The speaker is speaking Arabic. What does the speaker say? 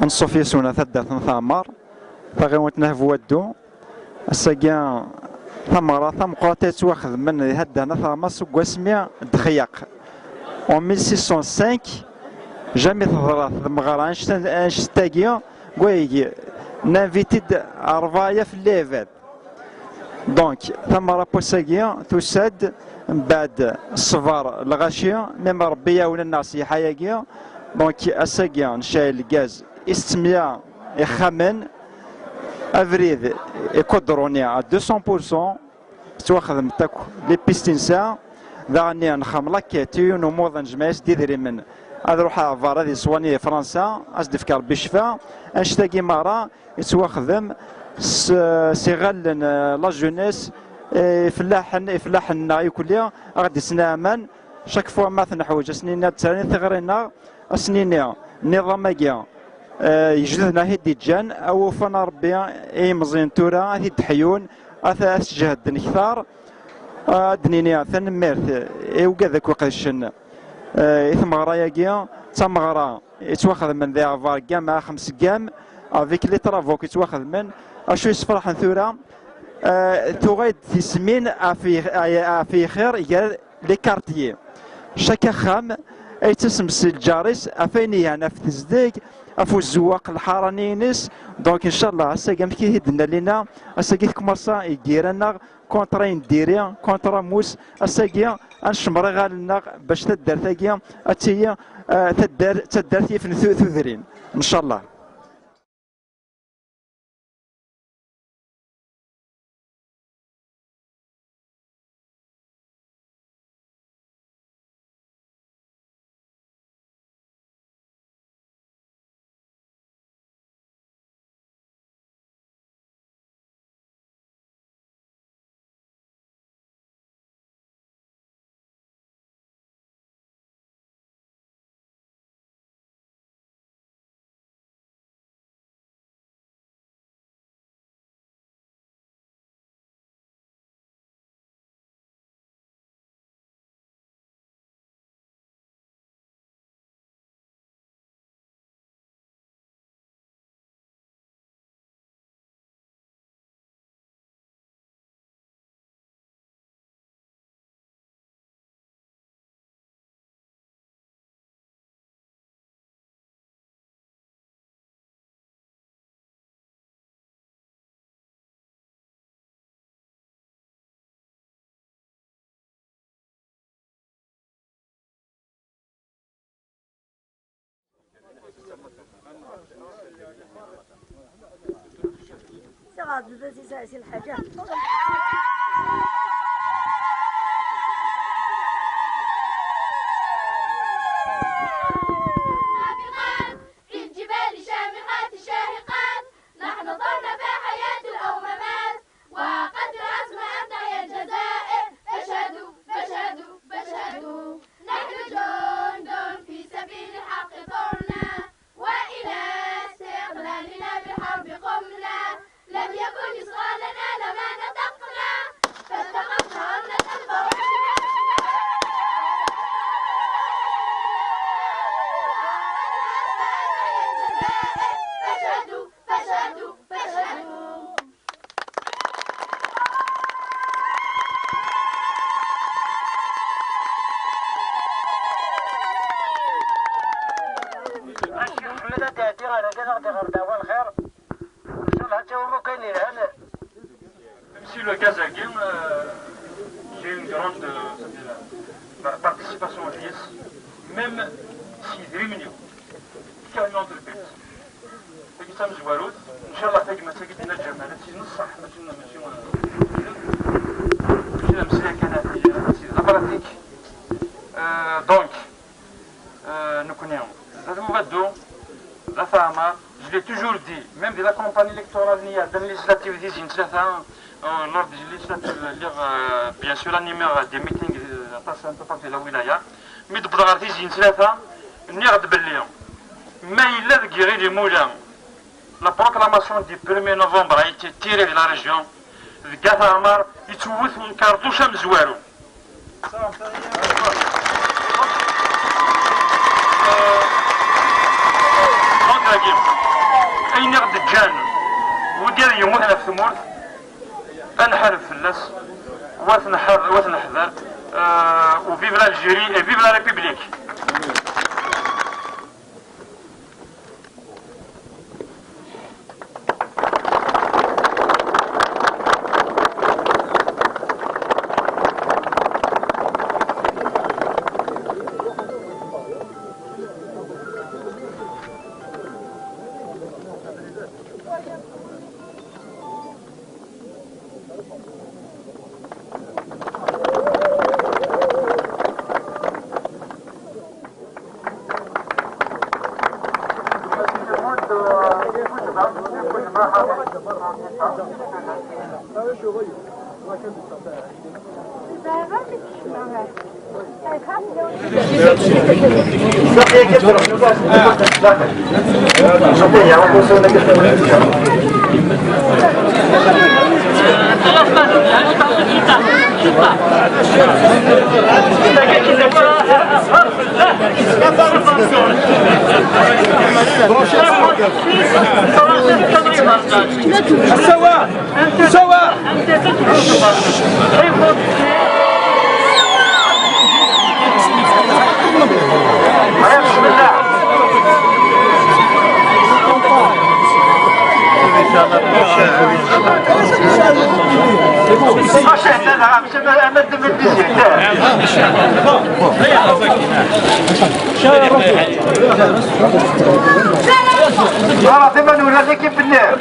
نصوفي سونا ثدات ثامر فغيوت نهفو ودو الساقيا ثمرة ثم قراتيت واخذ من هدانا ثامر سوق اسمي دخياق و 1605 جامي تضرات المغارة انشتاقيا ويجي نانفيتيد رفايا في الليفل دونك ثمرة بوساقيا تساد من بعد الصفار الغاشية ميم ربيا ولا الناس يحياقيا دونك اساقيا نشايل الغاز استميا يخمن افريد يقدروني على 200% تواخذ متاكو لي بيستنسا ذاني نخام لاكيتي ونموض جمايس ديدري من اروح افار هذه سواني فرنسا ازدف كربي الشفا انشتاقي مارا يتواخذم سيغال لا جونيس فلاحنا يكليا غادي سنامان شاك فوا ما تنحوج سنين تسالين ثغرينا سنين نظام ماكيا يجدنا هيدي جان او فانا ربي اي مزين تورا هي تحيون اثاث جهد نكثار دنينيا ثنميرث اي وكذاك وقشن اثم غرايا تمغرا يتواخذ من ذا فار كام 5 كام افيك لي ترافو كيتواخذ من اشو يسفرح ثورا تغيد تسمين في خير قال لي كارتيي شاكا خام اي تسمس الجاريس افيني انا في تزديق افو الزواق الحرانينس دونك ان شاء الله هسا قام كي هدنا لينا هسا كي كوماسا يديرنا كونترا نديريا كونترا موس هسا كي انشمري غالنا باش تدار ثاكيا اتيا تدار في ثوثرين ان شاء الله. سي الحاجة Monsieur le Kazakh, j'ai une grande participation à l'IS, même si réunion, carrément de l'بيت. فكي تمزوالوت إن شاء الله تاجي مساجد نجم على تي نصح ماشي مساجد كانت في لابراتيك دونك نكونيهم هذا مبدو لا فاهمة. Je l'ai toujours dit, même de la campagne électorale, il y a dans les législatives des lors des législatives, bien sûr, animer des meetings un peu partout dans la wilaya, mais de pouvoir dire une ثلاثة نيرد بالليل. Mais il a guéri les moulins. La proclamation du 1er novembre a été tirée de la région. Le Gatamar, il se voit une cartouche à Mzouarou. Donc la داكي اين غد الجان وديال يوم هنا في ثمورت انحرف فلاس وتنحذر وفيف الجيري فيف لا ريبوبليك. دائما ولا كيف النار